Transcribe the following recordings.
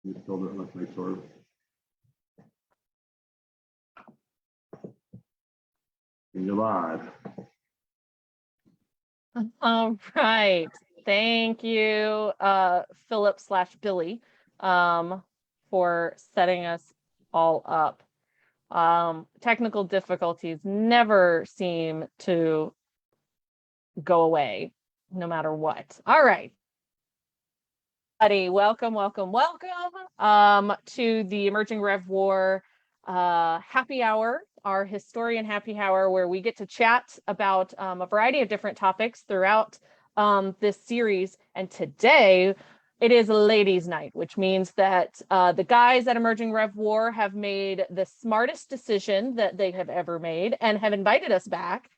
You still don't look like sort of. You're live. All right. Thank you, Philip/Billy, for setting us all up. Technical difficulties never seem to go away, no matter what. All right. Welcome to the Emerging Rev War happy hour, our historian happy hour, where we get to chat about a variety of different topics throughout this series. And today it is ladies' night, which means that the guys at Emerging Rev War have made the smartest decision that they have ever made and have invited us back,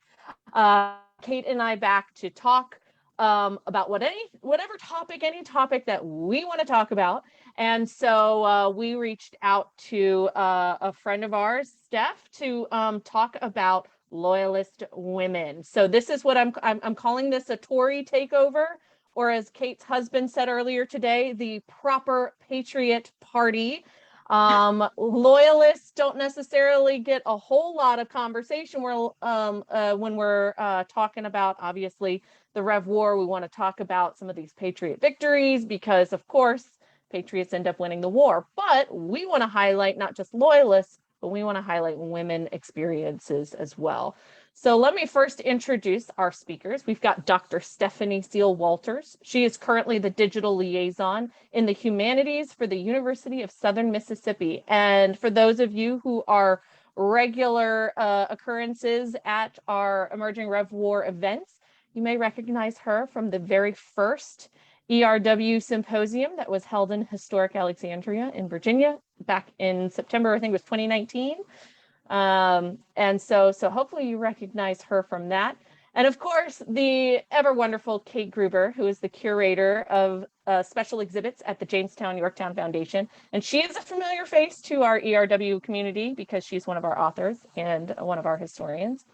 Kate and I, back to talk about any topic that we want to talk about. And so we reached out to a friend of ours, Steph, to talk about Loyalist women. So this is what I'm calling this a Tory takeover, or as Kate's husband said earlier today, the proper Patriot party. Loyalists don't necessarily get a whole lot of conversation when we're talking about, obviously, the Rev War. We want to talk about some of these Patriot victories because, of course, Patriots end up winning the war. But we want to highlight not just Loyalists, but we want to highlight women experiences as well. So let me first introduce our speakers. We've got Dr. Stephanie Seal Walters. She is currently the digital liaison in the humanities for the University of Southern Mississippi. And for those of you who are regular occurrences at our Emerging Rev War events, you may recognize her from the very first ERW symposium that was held in historic Alexandria in Virginia back in September, I think it was 2019. And so hopefully you recognize her from that. And of course, the ever wonderful Kate Gruber, who is the curator of special exhibits at the Jamestown Yorktown Foundation. And she is a familiar face to our ERW community because she's one of our authors and one of our historians.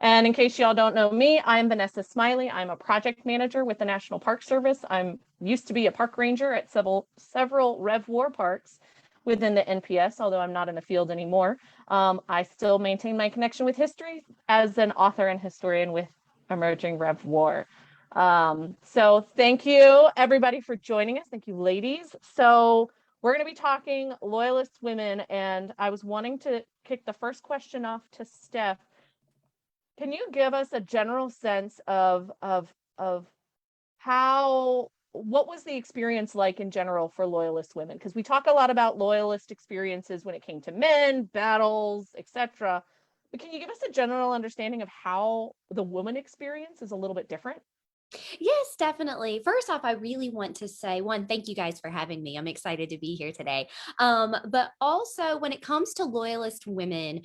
And in case y'all don't know me, I'm Vanessa Smiley. I'm a project manager with the National Park Service. I'm used to be a park ranger at several Rev War parks within the NPS, although I'm not in the field anymore. I still maintain my connection with history as an author and historian with Emerging Rev War. So thank you, everybody, for joining us. Thank you, ladies. So we're going to be talking Loyalist women, and I was wanting to kick the first question off to Steph. Can you give us a general sense of what was the experience like in general for Loyalist women? Because we talk a lot about Loyalist experiences when it came to men, battles, etc. But can you give us a general understanding of how the woman experience is a little bit different? Yes, definitely. First off, I really want to say, one, thank you guys for having me. I'm excited to be here today. But also when it comes to Loyalist women,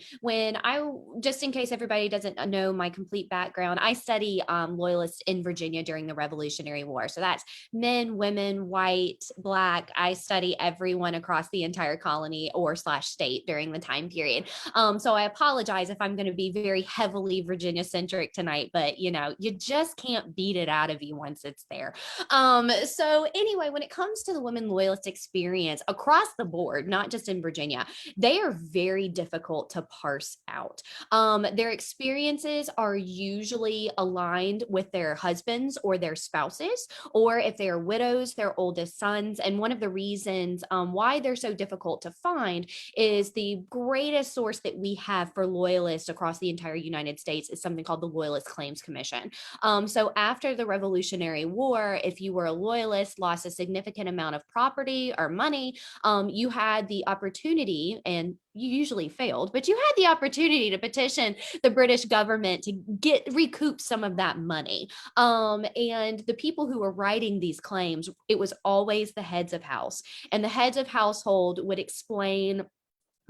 just in case everybody doesn't know my complete background, I study Loyalists in Virginia during the Revolutionary War. So that's men, women, white, Black. I study everyone across the entire colony or / state during the time period. So I apologize if I'm going to be very heavily Virginia centric tonight, but you just can't beat it out of you once it's there. So anyway, when it comes to the women loyalist experience across the board, not just in Virginia, they are very difficult to parse out. Their experiences are usually aligned with their husbands or their spouses, or if they are widows, their oldest sons. And one of the reasons why they're so difficult to find is the greatest source that we have for loyalists across the entire United States is something called the Loyalist Claims Commission. So after the Revolutionary War, if you were a loyalist, lost a significant amount of property or money, you had the opportunity, and you usually failed, but you had the opportunity to petition the British government to recoup some of that money. And the people who were writing these claims, it was always the heads of house, and the heads of household would explain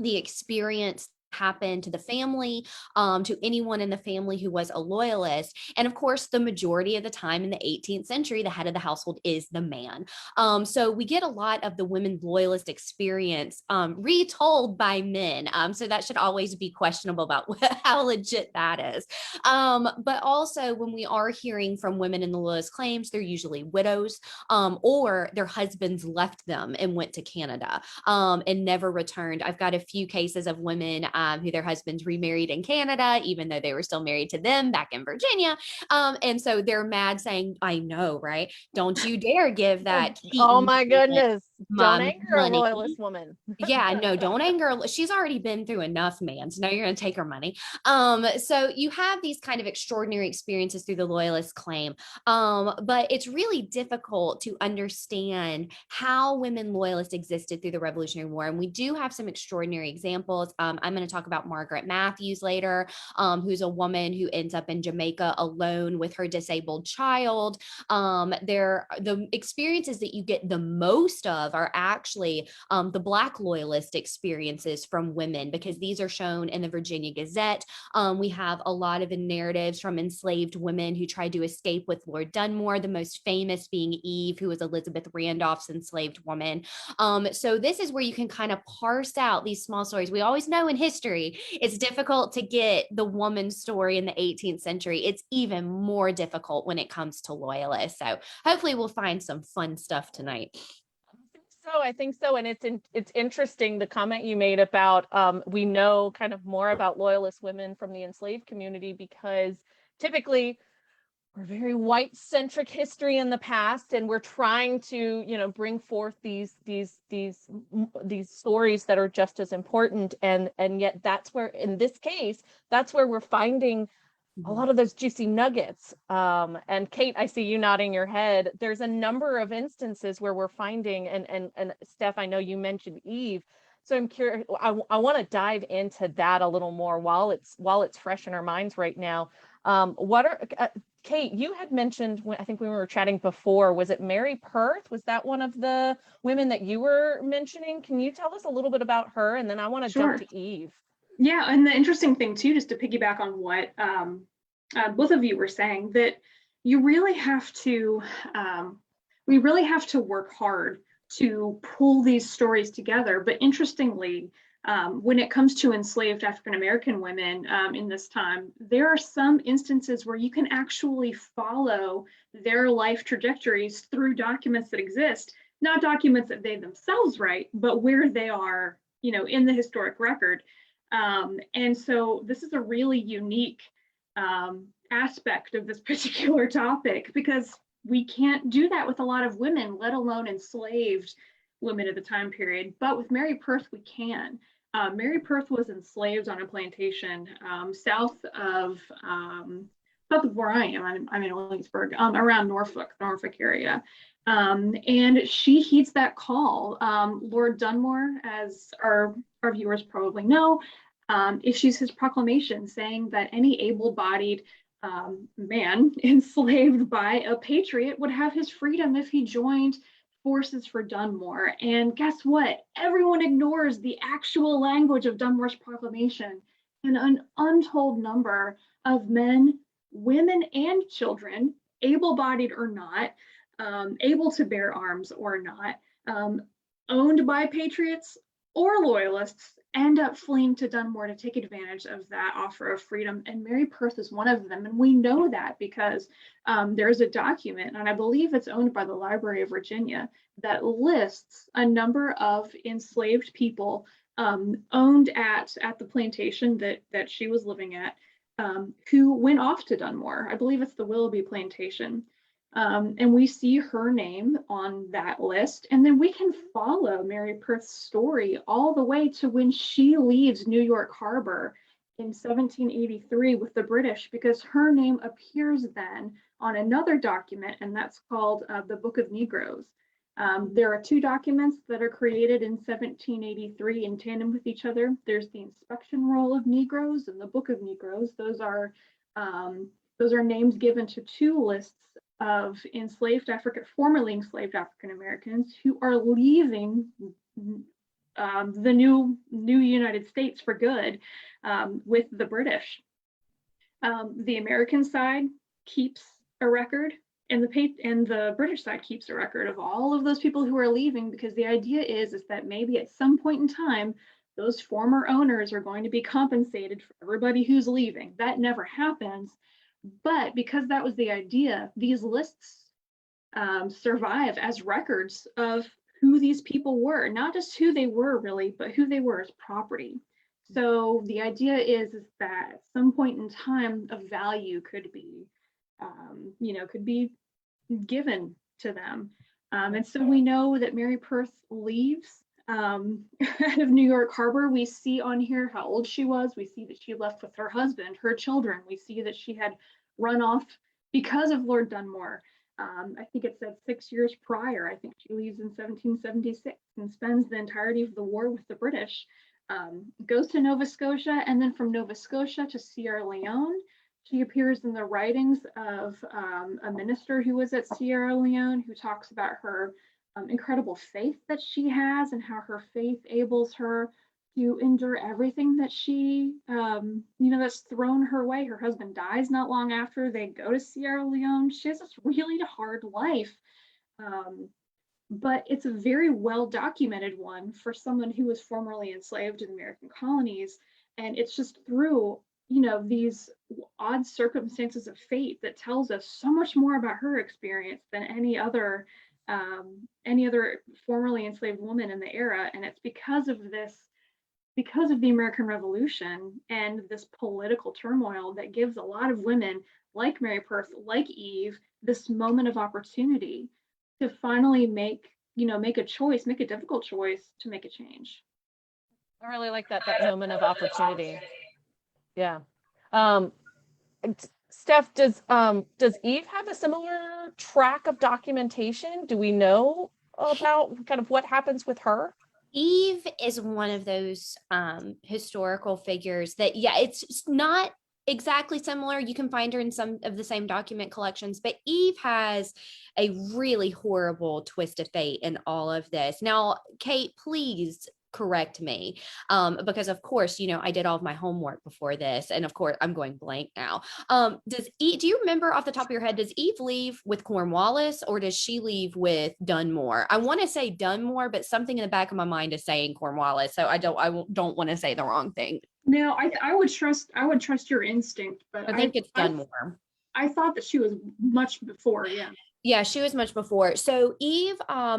the experience happen to the family, to anyone in the family who was a loyalist. And of course, the majority of the time in the 18th century, the head of the household is the man. So we get a lot of the women loyalist experience retold by men. So that should always be questionable about how legit that is. But also when we are hearing from women in the loyalist claims, they're usually widows, or their husbands left them and went to Canada and never returned. I've got a few cases of women who their husbands remarried in Canada, even though they were still married to them back in Virginia. And so they're mad saying, I know, right? Don't you dare give that. Oh my goodness. Don't Mom anger a money. loyalist woman. Yeah, no, don't anger. She's already been through enough, man. So now you're going to take her money. So you have these kind of extraordinary experiences through the loyalist claim. But it's really difficult to understand how women loyalists existed through the Revolutionary War. And we do have some extraordinary examples. I'm going to talk about Margaret Matthews later, who's a woman who ends up in Jamaica alone with her disabled child. The experiences that you get the most of are actually the Black loyalist experiences from women, because these are shown in the Virginia Gazette. We have a lot of the narratives from enslaved women who tried to escape with Lord Dunmore, the most famous being Eve, who was Elizabeth Randolph's enslaved woman. So this is where you can kind of parse out these small stories. We always know in history, it's difficult to get the woman's story in the 18th century. It's even more difficult when it comes to loyalists. So hopefully we'll find some fun stuff tonight. I think so. And it's interesting, the comment you made about we know kind of more about loyalist women from the enslaved community, because typically we're very white centric history in the past, and we're trying to, bring forth these stories that are just as important, and yet that's where, in this case, that's where we're finding a lot of those juicy nuggets. And Kate, I see you nodding your head. There's a number of instances where we're finding, and Steph, I know you mentioned Eve. So I'm curious, I want to dive into that a little more while it's fresh in our minds right now. Kate, you had mentioned, I think when we were chatting before, was it Mary Perth? Was that one of the women that you were mentioning? Can you tell us a little bit about her? And then I want to jump to Eve. Yeah, and the interesting thing too, just to piggyback on what both of you were saying, that you really have to, we really have to work hard to pull these stories together. But interestingly, when it comes to enslaved African-American women in this time, there are some instances where you can actually follow their life trajectories through documents that exist, not documents that they themselves write, but where they are, in the historic record. And so this is a really unique aspect of this particular topic, because we can't do that with a lot of women, let alone enslaved women of the time period. But with Mary Perth, we can. Mary Perth was enslaved on a plantation south of where I am. I'm in Williamsburg, around Norfolk area. And she heeds that call. Lord Dunmore, as our viewers probably know, issues his proclamation saying that any able-bodied man enslaved by a patriot would have his freedom if he joined forces for Dunmore. And guess what? Everyone ignores the actual language of Dunmore's proclamation, and an untold number of men, women, and children, able-bodied or not, able to bear arms or not, owned by patriots or loyalists, end up fleeing to Dunmore to take advantage of that offer of freedom. And Mary Perth is one of them. And we know that because there's a document, and I believe it's owned by the Library of Virginia, that lists a number of enslaved people owned at the plantation that she was living at, who went off to Dunmore. I believe it's the Willoughby Plantation. And we see her name on that list. And then we can follow Mary Perth's story all the way to when she leaves New York Harbor in 1783 with the British, because her name appears then on another document, and that's called the Book of Negroes. There are two documents that are created in 1783 in tandem with each other. There's the Inspection Roll of Negroes and the Book of Negroes. Those are names given to two lists of formerly enslaved African Americans who are leaving the new United States for good with the British. The American side keeps a record, and the British side keeps a record of all of those people who are leaving, because the idea is that maybe at some point in time, those former owners are going to be compensated for everybody who's leaving. That never happens, but because that was the idea, these lists survive as records of who these people were, not just who they were really, but who they were as property. So the idea is that at some point in time, a value could be, could be given to them. And so we know that Mary Perth leaves out of New York Harbor. We see on here how old she was. We see that she left with her husband, her children. We see that she had run off because of Lord Dunmore. I think it said 6 years prior. I think she leaves in 1776 and spends the entirety of the war with the British. Goes to Nova Scotia, and then from Nova Scotia to Sierra Leone. She appears in the writings of a minister who was at Sierra Leone, who talks about her incredible faith that she has and how her faith enables her to endure everything that she, that's thrown her way. Her husband dies not long after. They go to Sierra Leone. She has this really hard life. But it's a very well documented one for someone who was formerly enslaved in the American colonies. And it's just through, these odd circumstances of fate that tells us so much more about her experience than any other formerly enslaved woman in the era. And it's because of the American Revolution and this political turmoil that gives a lot of women like Mary Perth, like Eve, this moment of opportunity to finally make a choice, make a difficult choice to make a change. I really like that moment of opportunity. Yeah. Steph, does Eve have a similar track of documentation? Do we know about kind of what happens with her? Eve is one of those historical figures that, it's not exactly similar. You can find her in some of the same document collections, but Eve has a really horrible twist of fate in all of this. Now, Kate, please correct me, because of course, I did all of my homework before this, and of course I'm going blank now. Do you remember off the top of your head, does Eve leave with Cornwallis or does she leave with Dunmore? I want to say Dunmore, but something in the back of my mind is saying Cornwallis, so I don't want to say the wrong thing. No, I would trust your instinct, but I think it's Dunmore. I thought that she was much before, yeah. Yeah, she was much before. So Eve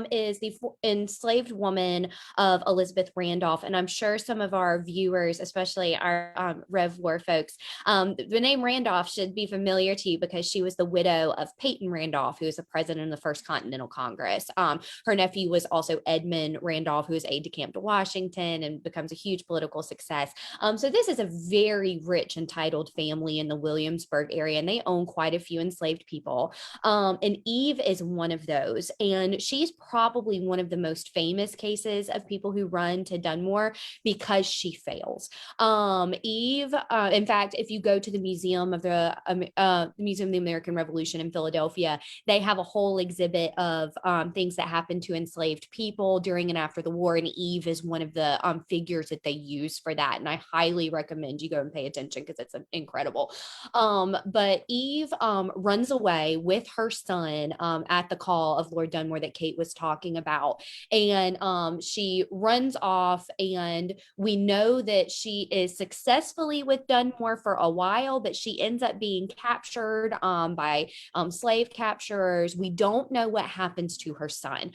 is the enslaved woman of Elizabeth Randolph. And I'm sure some of our viewers, especially our Rev War folks, the name Randolph should be familiar to you because she was the widow of Peyton Randolph, who was the president of the First Continental Congress. Her nephew was also Edmund Randolph, who was aide-de-camp to Washington and becomes a huge political success. So this is a very rich and titled family in the Williamsburg area, and they own quite a few enslaved people. And Eve is one of those, and she's probably one of the most famous cases of people who run to Dunmore because she fails. Eve, in fact, if you go to the Museum of the American Revolution in Philadelphia, they have a whole exhibit of things that happened to enslaved people during and after the war, and Eve is one of the figures that they use for that, and I highly recommend you go and pay attention because it's incredible. But Eve runs away with her son at the call of Lord Dunmore that Kate was talking about. And she runs off, and we know that she is successfully with Dunmore for a while, but she ends up being captured by slave capturers. We don't know what happens to her son.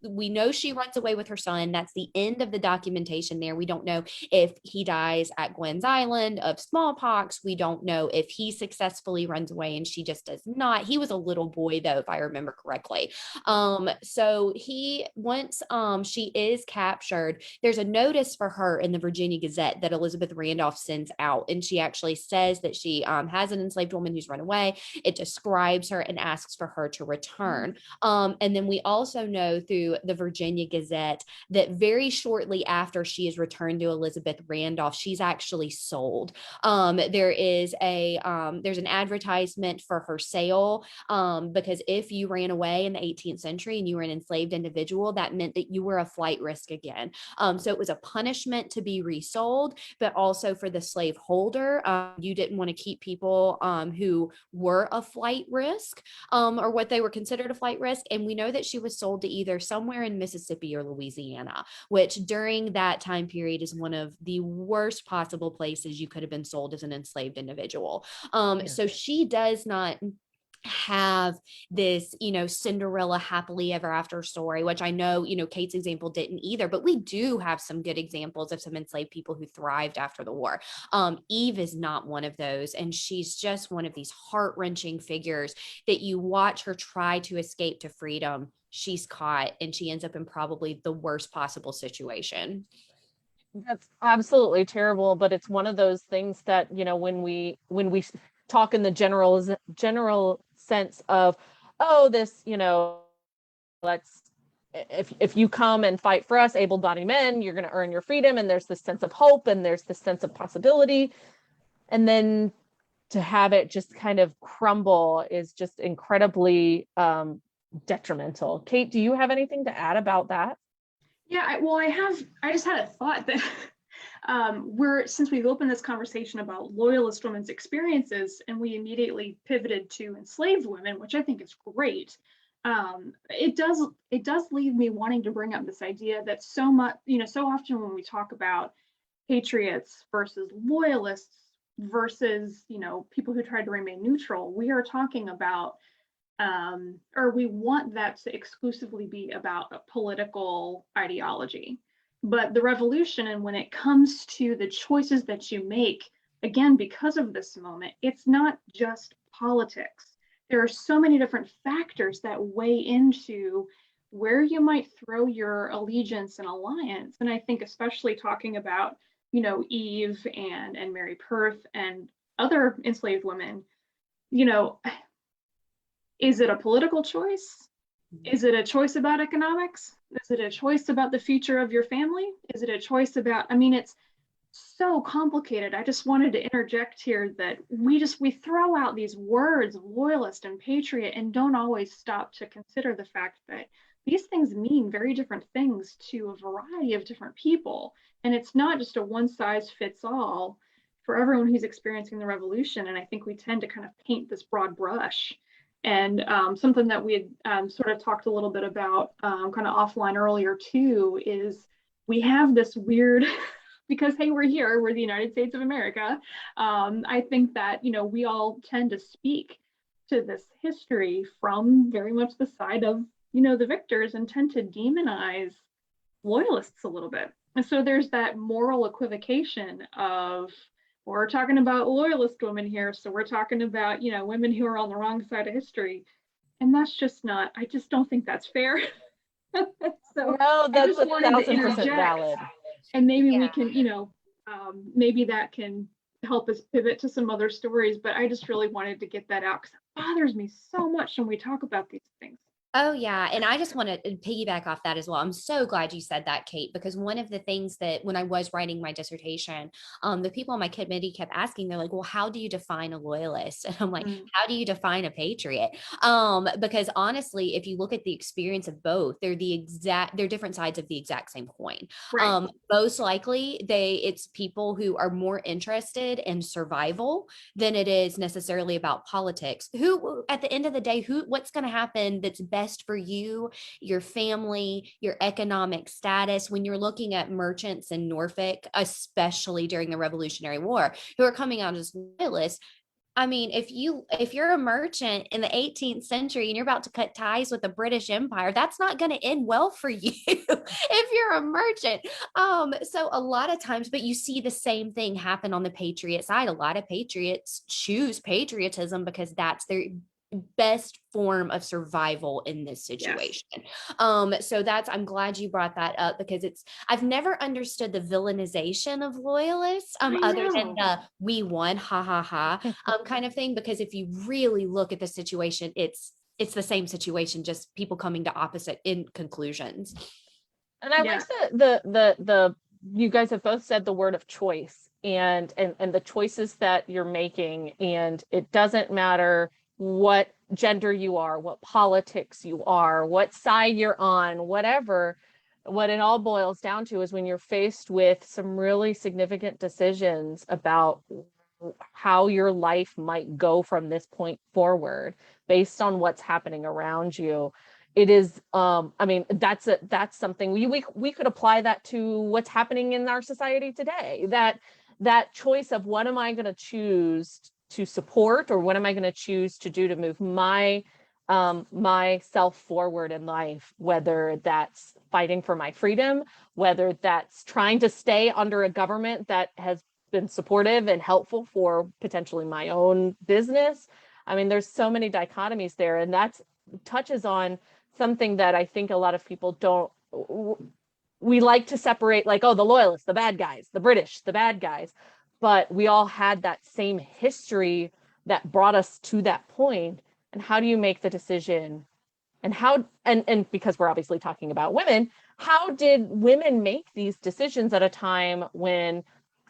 We know she runs away with her son. That's the end of the documentation there. We don't know if he dies at Gwen's Island of smallpox. We don't know if he successfully runs away and she just does not. He was a little boy though, if I remember correctly. So once she is captured, there's a notice for her in the Virginia Gazette that Elizabeth Randolph sends out, and she actually says that she has an enslaved woman who's run away. It describes her and asks for her to return. And then we also know through the Virginia Gazette that very shortly after she is returned to Elizabeth Randolph, she's actually sold. There's an advertisement for her sale because if you ran away in the 18th century and you were an enslaved individual, that meant that you were a flight risk again. So it was a punishment to be resold, but also for the slave holder, you didn't want to keep people who were a flight risk, or what they were considered a flight risk. And we know that she was sold to either somewhere in Mississippi or Louisiana, which during that time period is one of the worst possible places you could have been sold as an enslaved individual. So she does not have this, Cinderella happily ever after story, which I know, Kate's example didn't either, but we do have some good examples of some enslaved people who thrived after the war. Eve is not one of those, and she's just one of these heart-wrenching figures that you watch her try to escape to freedom. She's caught and she ends up in probably the worst possible situation. That's absolutely terrible, but it's one of those things that, when we talk in the general sense of, oh, this, let's, if you come and fight for us, able-bodied men, you're going to earn your freedom, and there's this sense of hope and there's this sense of possibility, and then to have it just kind of crumble is just incredibly detrimental. Kate, do you have anything to add about that? Yeah, I just had a thought that since we've opened this conversation about Loyalist women's experiences and we immediately pivoted to enslaved women, which I think is great. It does leave me wanting to bring up this idea that so often when we talk about patriots versus loyalists versus, people who try to remain neutral, we are talking about or we want that to exclusively be about a political ideology. But the revolution, and when it comes to the choices that you make, again, because of this moment, it's not just politics. There are so many different factors that weigh into where you might throw your allegiance and alliance. And I think especially talking about, Eve and Mary Perth and other enslaved women, is it a political choice? Is it a choice about economics? Is it a choice about the future of your family? Is it a choice about, it's so complicated. I just wanted to interject here that we throw out these words of loyalist and patriot and don't always stop to consider the fact that these things mean very different things to a variety of different people. And it's not just a one size fits all for everyone who's experiencing the revolution. And I think we tend to kind of paint this broad brush. And something that we had sort of talked a little bit about kind of offline earlier too, is we have this weird, because hey, we're the United States of America. I think that, we all tend to speak to this history from very much the side of, the victors, and tend to demonize loyalists a little bit. And so there's that moral equivocation of, we're talking about loyalist women here, so we're talking about, women who are on the wrong side of history. And that's just not, I just don't think that's fair. So no, that's 1,000% valid. And maybe we can, maybe that can help us pivot to some other stories, but I just really wanted to get that out because it bothers me so much when we talk about these things. Oh, yeah. And I just want to piggyback off that as well. I'm so glad you said that, Kate, because one of the things that when I was writing my dissertation, the people on my committee kept asking, they're like, well, how do you define a loyalist? And I'm like, how do you define a patriot? Because honestly, if you look at the experience of both, they're different sides of the exact same coin. Right. Most likely it's people who are more interested in survival than it is necessarily about politics. Who, at the end of the day, what's going to happen that's best for you, your family, your economic status? When you're looking at merchants in Norfolk, especially during the Revolutionary War, who are coming out as loyalists, if you're a merchant in the 18th century and you're about to cut ties with the British Empire, that's not going to end well for you if you're a merchant. So a lot of times, but you see the same thing happen on the patriot side. A lot of patriots choose patriotism because that's their best form of survival in this situation. Yes. So I'm glad you brought that up, because I've never understood the villainization of loyalists other than the "we won, ha ha ha" kind of thing, because if you really look at the situation, it's the same situation, just people coming to opposite in conclusions. And I like the you guys have both said the word of choice and the choices that you're making, and it doesn't matter what gender you are, what politics you are, what side you're on, whatever. What it all boils down to is when you're faced with some really significant decisions about how your life might go from this point forward based on what's happening around you. It is, I mean, that's something we could apply that to what's happening in our society today. That choice of what am I going to choose to support, or what am I going to choose to do to move myself forward in life, whether that's fighting for my freedom, whether that's trying to stay under a government that has been supportive and helpful for potentially my own business. I mean, there's so many dichotomies there, and that touches on something that I think a lot of people don't. We like to separate, like, oh, the Loyalists, the bad guys, the British, the bad guys, but we all had that same history that brought us to that point. And how do you make the decision? And how, and because we're obviously talking about women, how did women make these decisions at a time when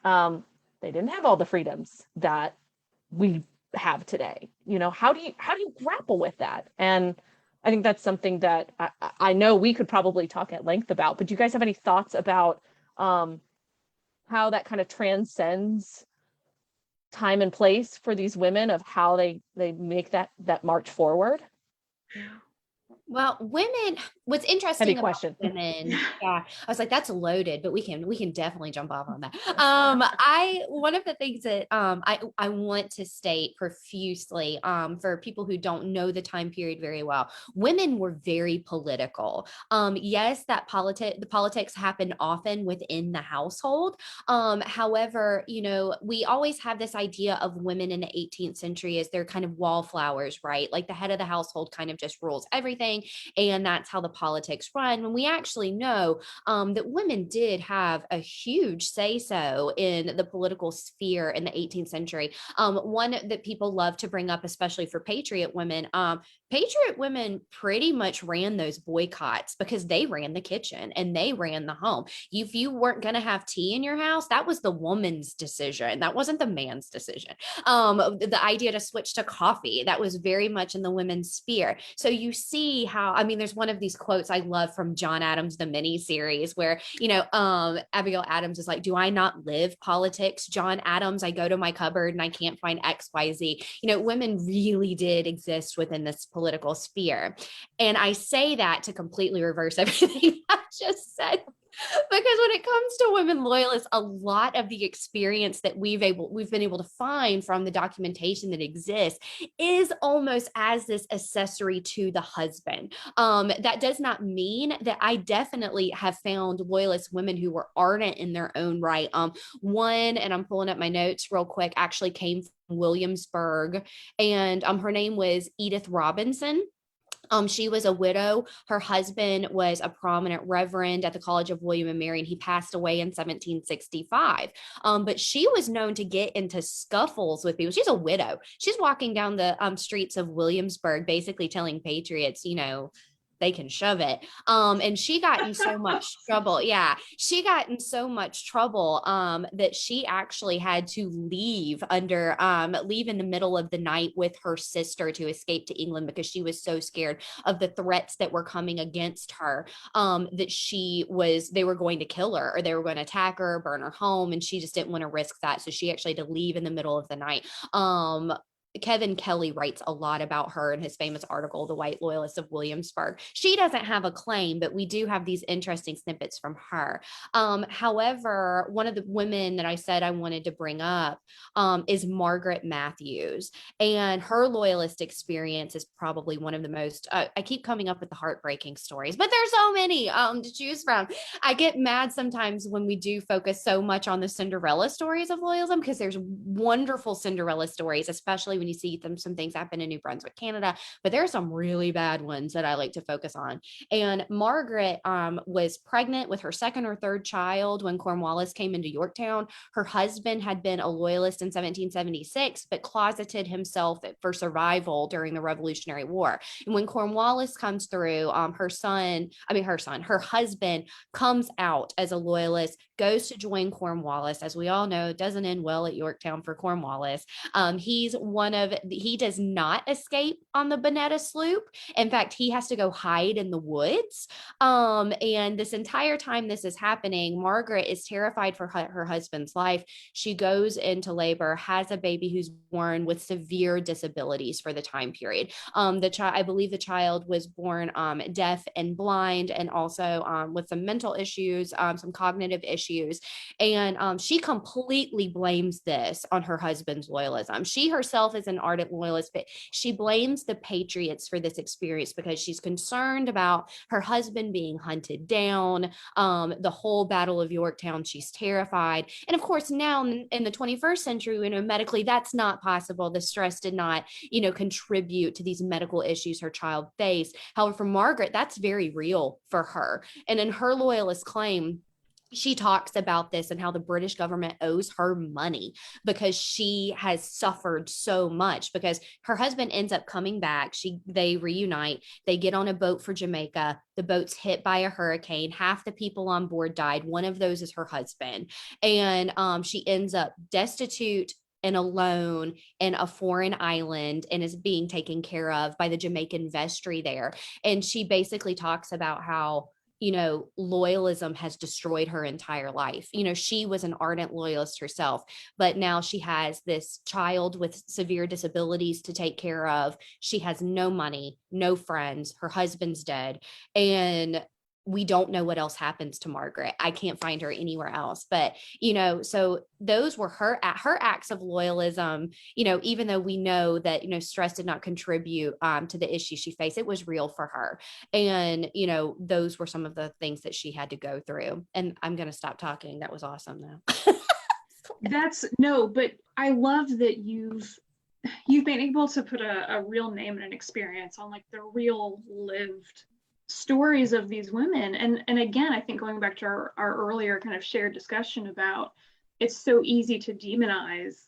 they didn't have all the freedoms that we have today? You know, how do you grapple with that? And I think that's something that I know we could probably talk at length about, but do you guys have any thoughts about how that kind of transcends time and place for these women, of how they make that march forward? Well, women, what's interesting Heavy about question. women, yeah, I was like, that's loaded, but we can definitely jump off on that. One of the things that I want to state profusely, for people who don't know the time period very well, women were very political. Yes, the politics happened often within the household. However, you know, we always have this idea of women in the 18th century as they're kind of wallflowers, right? Like the head of the household kind of just rules everything, and that's how the politics run. When we actually know that women did have a huge say-so in the political sphere in the 18th century. One that people love to bring up, especially for Patriot women, Patriot women pretty much ran those boycotts because they ran the kitchen and they ran the home. If you weren't going to have tea in your house, that was the woman's decision. That wasn't the man's decision. The idea to switch to coffee, that was very much in the women's sphere. So you see how, I mean, there's one of these quotes I love from John Adams, the mini series, where, you know, Abigail Adams is like, do I not live politics? John Adams, I go to my cupboard and I can't find XYZ. You know, women really did exist within this political sphere. And I say that to completely reverse everything I just said. Because when it comes to women loyalists, a lot of the experience that we've been able to find from the documentation that exists is almost as this accessory to the husband. That does not mean that I definitely have found loyalist women who were ardent in their own right. One, and I'm pulling up my notes real quick, actually came from Williamsburg, and her name was Edith Robinson. She was a widow. Her husband was a prominent reverend at the College of William and Mary, and he passed away in 1765. But she was known to get into scuffles with people. She's a widow. She's walking down the streets of Williamsburg, basically telling patriots, you know, they can shove it. And she got in so much trouble. Yeah, she got in so much trouble that she actually had to leave in the middle of the night with her sister to escape to England, because she was so scared of the threats that were coming against her, that they were going to kill her, or they were going to attack her, burn her home, and she just didn't want to risk that. So she actually had to leave in the middle of the night. Kevin Kelly writes a lot about her in his famous article, The White Loyalists of Williamsburg. She doesn't have a claim, but we do have these interesting snippets from her. However, one of the women that I said I wanted to bring up is Margaret Matthews. And her loyalist experience is probably one of the most, I keep coming up with the heartbreaking stories, but there's so many to choose from. I get mad sometimes when we do focus so much on the Cinderella stories of loyalism, because there's wonderful Cinderella stories, especially when you see some things happen in New Brunswick, Canada, but there are some really bad ones that I like to focus on. And Margaret was pregnant with her second or third child when Cornwallis came into Yorktown. Her husband had been a loyalist in 1776, but closeted himself for survival during the Revolutionary War. And when Cornwallis comes through, her husband comes out as a loyalist, goes to join Cornwallis. As we all know, it doesn't end well at Yorktown for Cornwallis. He's one he does not escape on the Bonetta sloop. In fact, he has to go hide in the woods. And this entire time this is happening, Margaret is terrified for her husband's life. She goes into labor, has a baby who's born with severe disabilities for the time period. I believe the child was born deaf and blind, and also with some mental issues, some cognitive issues. And she completely blames this on her husband's loyalism. She herself is an ardent loyalist, but she blames the Patriots for this experience because she's concerned about her husband being hunted down. The whole Battle of Yorktown, she's terrified. And of course, now in the 21st century, medically, that's not possible. The stress did not, contribute to these medical issues her child faced. However, for Margaret, that's very real for her. And in her loyalist claim, she talks about this and how the British government owes her money because she has suffered so much, because her husband ends up coming back. They reunite, they get on a boat for Jamaica. The boat's hit by a hurricane. Half the people on board died. One of those is her husband. And she ends up destitute and alone in a foreign island and is being taken care of by the Jamaican vestry there. And she basically talks about how loyalism has destroyed her entire life. She was an ardent loyalist herself, but now she has this child with severe disabilities to take care of. She has no money, no friends. Her husband's dead. And we don't know what else happens to Margaret. I can't find her anywhere else. But, so those were her acts of loyalism, even though we know that, stress did not contribute to the issue she faced. It was real for her. And, those were some of the things that she had to go through. And I'm going to stop talking. That was awesome though. But I love that you've been able to put a real name and an experience on like the real lived stories of these women. And again, I think going back to our earlier kind of shared discussion about it's so easy to demonize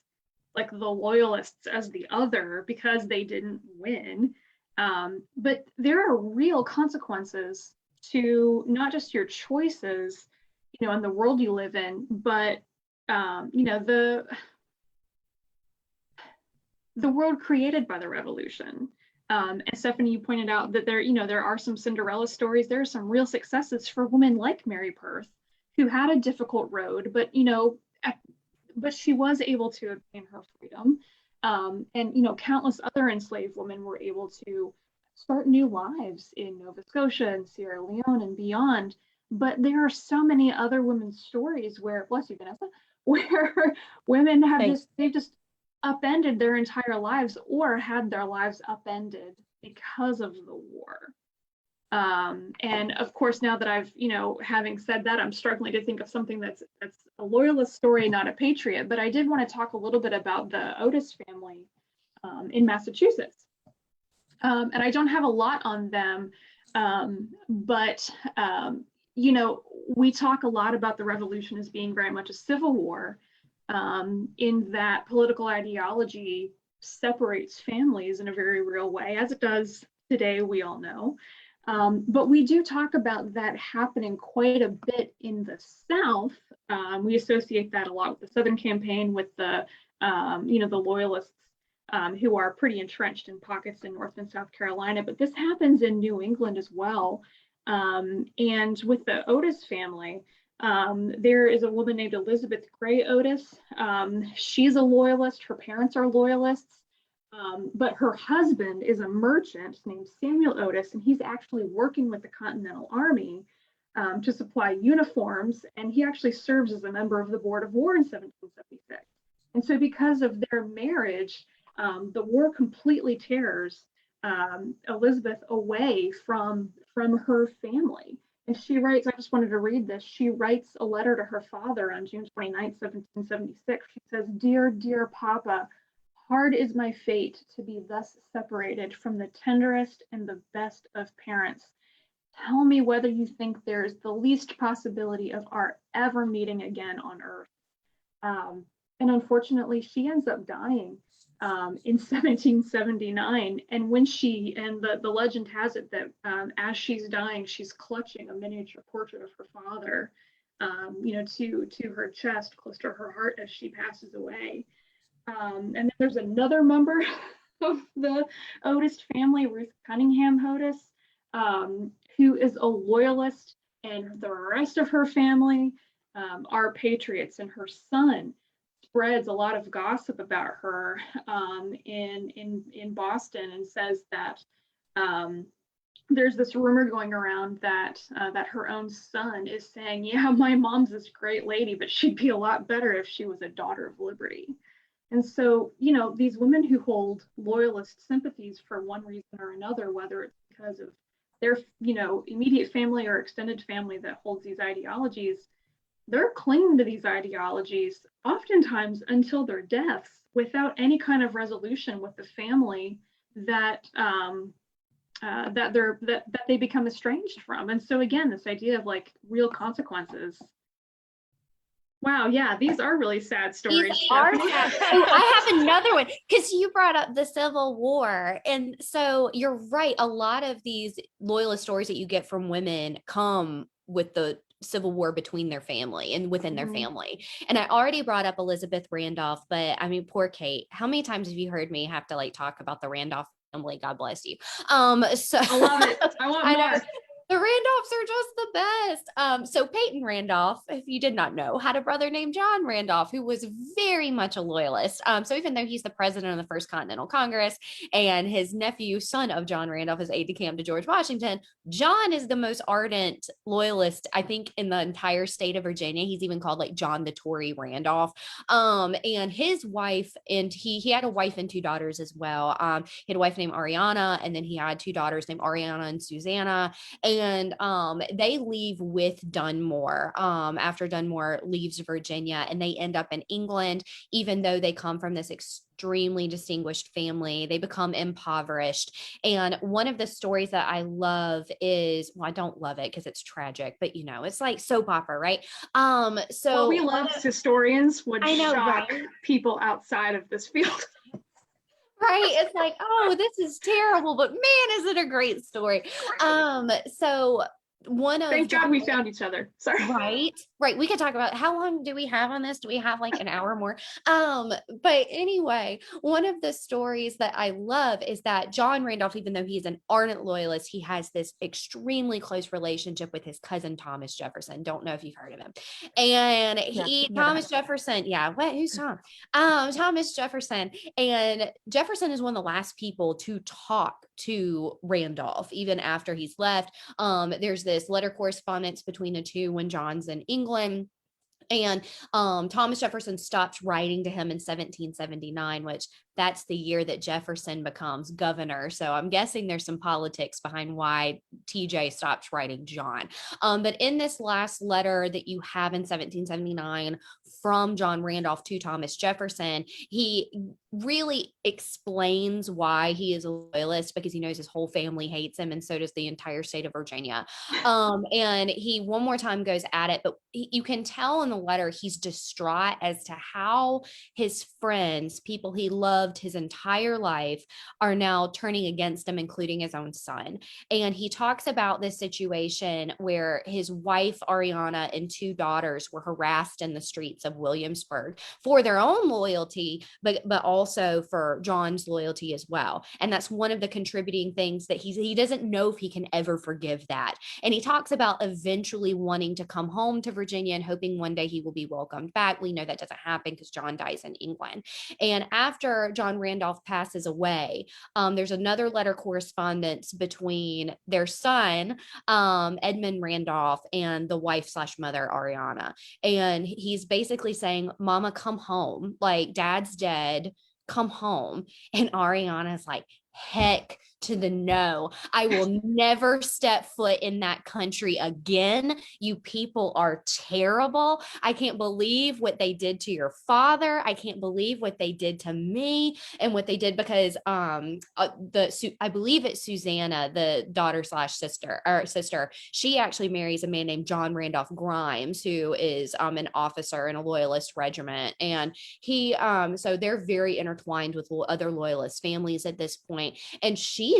like the loyalists as the other because they didn't win. But there are real consequences to not just your choices, in the world you live in, but the world created by the revolution. And Stephanie, you pointed out that there are some Cinderella stories. There are some real successes for women like Mary Perth, who had a difficult road, but she was able to obtain her freedom. And countless other enslaved women were able to start new lives in Nova Scotia and Sierra Leone and beyond. But there are so many other women's stories where, bless you, Vanessa, where women have they've just upended their entire lives or had their lives upended because of the war. And of course, now that I've, having said that, I'm struggling to think of something that's a loyalist story, not a patriot, but I did want to talk a little bit about the Otis family in Massachusetts. And I don't have a lot on them, but we talk a lot about the revolution as being very much a civil war, in that political ideology separates families in a very real way, as it does today, we all know. But we do talk about that happening quite a bit in the South. We associate that a lot with the Southern campaign, with the Loyalists who are pretty entrenched in pockets in North and South Carolina. But this happens in New England as well. And with the Otis family, there is a woman named Elizabeth Gray Otis. She's a loyalist. Her parents are loyalists. But her husband is a merchant named Samuel Otis, and he's actually working with the Continental Army to supply uniforms, and he actually serves as a member of the Board of War in 1776. And so because of their marriage, the war completely tears Elizabeth away from her family. And she writes, I just wanted to read this, she writes a letter to her father on June 29th, 1776. She says, "Dear, dear Papa, hard is my fate to be thus separated from the tenderest and the best of parents. Tell me whether you think there is the least possibility of our ever meeting again on earth." And unfortunately, she ends up dying in 1779. And when the legend has it that as she's dying, she's clutching a miniature portrait of her father, to her chest, close to her heart as she passes away. And then there's another member of the Otis family, Ruth Cunningham Otis, who is a loyalist, and the rest of her family are patriots, and her son spreads a lot of gossip about her in Boston, and says that there's this rumor going around that that her own son is saying, yeah, my mom's this great lady, but she'd be a lot better if she was a daughter of liberty. And so, you know, these women who hold loyalist sympathies for one reason or another, whether it's because of their, you know, immediate family or extended family that holds these ideologies, they're clinging to these ideologies oftentimes until their deaths without any kind of resolution with the family that that they become estranged from. And so again, this idea of like real consequences. Wow, yeah, these are really sad stories. These are Stephanie. sad. Oh, I have another one because you brought up the Civil War. And so you're right. A lot of these loyalist stories that you get from women come with the Civil War between their family and within their family. And I already brought up Elizabeth Randolph, but I mean, poor Kate. How many times have you heard me have to like talk about the Randolph family? God bless you. So I love it. I want I more. know. The Randolphs are just the best. So Peyton Randolph, if you did not know, had a brother named John Randolph, who was very much a loyalist. So even though he's the president of the First Continental Congress and his nephew, son of John Randolph, is aide de camp to George Washington, John is the most ardent loyalist, I think, in the entire state of Virginia. He's even called like John the Tory Randolph. And his wife, and he had a wife and two daughters as well. He had a wife named Ariana, and then he had two daughters named Ariana and Susanna. And they leave with Dunmore after Dunmore leaves Virginia, and they end up in England. Even though they come from this extremely distinguished family, they become impoverished. And one of the stories that I love is, well, I don't love it because it's tragic, but you know, it's like soap opera, right? So What we love as historians would I know, shock right? people outside of this field. Right, it's like, oh, this is terrible, but man, is it a great story. So one of Thank God John, we found each other. Sorry. right, we could talk about how long do we have on this? Do we have like an hour more? But anyway, one of the stories that I love is that John Randolph, even though he's an ardent loyalist, he has this extremely close relationship with his cousin Thomas Jefferson. Don't know if you've heard of him. And Thomas Jefferson, yeah, who's Tom? Thomas Jefferson. And Jefferson is one of the last people to talk to Randolph, even after he's left. There's this letter correspondence between the two when John's in England. And Thomas Jefferson stopped writing to him in 1779, which that's the year that Jefferson becomes governor. So I'm guessing there's some politics behind why TJ stopped writing John. But in this last letter that you have in 1779 from John Randolph to Thomas Jefferson, he really explains why he is a loyalist, because he knows his whole family hates him, and so does the entire state of Virginia. And he one more time goes at it, but you can tell in the letter he's distraught as to how his friends, people he loved his entire life, are now turning against him, including his own son. And he talks about this situation where his wife Ariana and two daughters were harassed in the streets of Williamsburg for their own loyalty, but also for John's loyalty as well. And that's one of the contributing things that he doesn't know if he can ever forgive that. And he talks about eventually wanting to come home to Virginia and hoping one day he will be welcomed back. We know that doesn't happen because John dies in England. And after John Randolph passes away, there's another letter correspondence between their son, Edmund Randolph, and the wife / mother, Ariana. And he's basically saying, Mama, come home. Like, Dad's dead. Come home. And Ariana's like, heck to the no. I will never step foot in that country again. You people are terrible. I can't believe what they did to your father. I can't believe what they did to me, and what they did, because I believe it's Susanna, the daughter / sister, she actually marries a man named John Randolph Grimes, who is an officer in a loyalist regiment. And he so they're very intertwined with other loyalist families at this point. And she's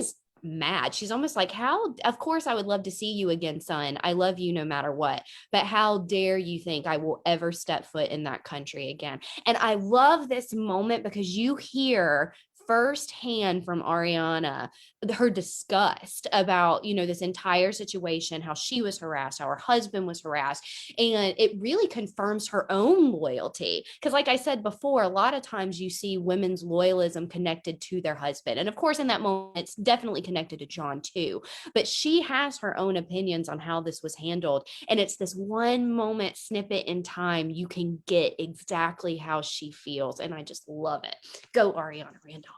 mad. She's almost like, how, of course I would love to see you again, son. I love you no matter what, but how dare you think I will ever step foot in that country again? And I love this moment because you hear firsthand from Ariana her disgust about, this entire situation, how she was harassed, how her husband was harassed, and it really confirms her own loyalty. Because like I said before, a lot of times you see women's loyalism connected to their husband, and of course in that moment it's definitely connected to John too, but she has her own opinions on how this was handled, and it's this one moment snippet in time you can get exactly how she feels, and I just love it. Go Ariana Randolph.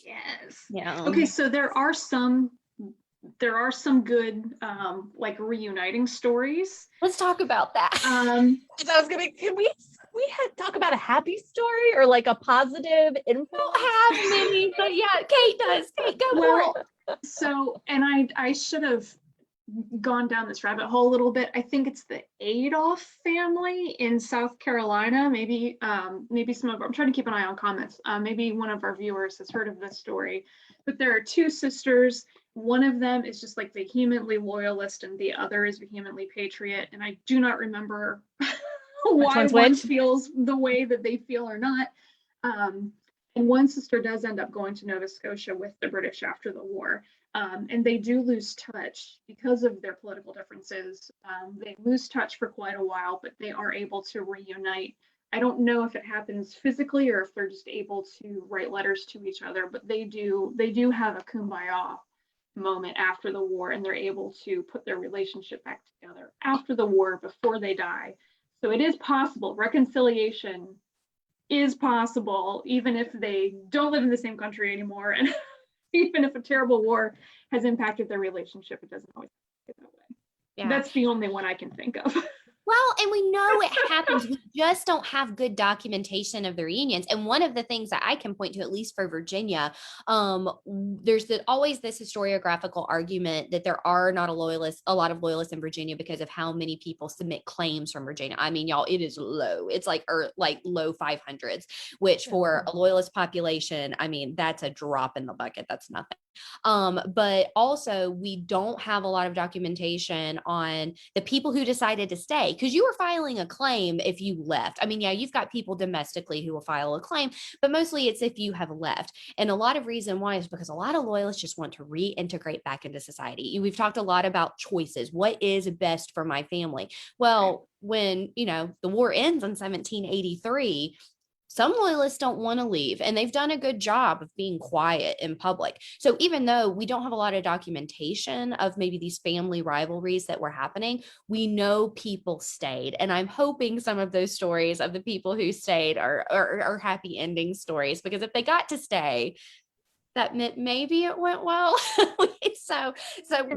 Yes. Yeah. Okay, so there are some good like reuniting stories. Let's talk about that. Can we talk about a happy story or like a positive influence? Don't have many, but yeah, Kate does. Kate, go Well, for it. so, and I should have gone down this rabbit hole a little bit. I think it's the Adolph family in South Carolina. Maybe some of I'm trying to keep an eye on comments. Maybe one of our viewers has heard of this story, but there are two sisters. One of them is just like vehemently loyalist and the other is vehemently patriot. And I do not remember why one feels the way that they feel or not. And one sister does end up going to Nova Scotia with the British after the war. And they do lose touch because of their political differences. They lose touch for quite a while, but they are able to reunite. I don't know if it happens physically or if they're just able to write letters to each other, but they do have a kumbaya moment after the war, and they're able to put their relationship back together after the war before they die. So it is possible. Reconciliation is possible, even if they don't live in the same country anymore. And even if a terrible war has impacted their relationship, it doesn't always get that way. Yeah. That's the only one I can think of. Well, and we know it happens. We just don't have good documentation of the reunions. And one of the things that I can point to, at least for Virginia, there's always this historiographical argument that there are not a lot of loyalists in Virginia because of how many people submit claims from Virginia. I mean, y'all, it is low. It's like low 500s, which for a loyalist population, I mean, that's a drop in the bucket. That's nothing. But also we don't have a lot of documentation on the people who decided to stay, because you were filing a claim if you left. I mean, yeah, you've got people domestically who will file a claim, but mostly it's if you have left. And a lot of reason why is because a lot of loyalists just want to reintegrate back into society. We've talked a lot about choices. What is best for my family? Well, when, the war ends in 1783, some loyalists don't want to leave, and they've done a good job of being quiet in public. So even though we don't have a lot of documentation of maybe these family rivalries that were happening, we know people stayed. And I'm hoping some of those stories of the people who stayed are happy ending stories, because if they got to stay, that meant maybe it went well. so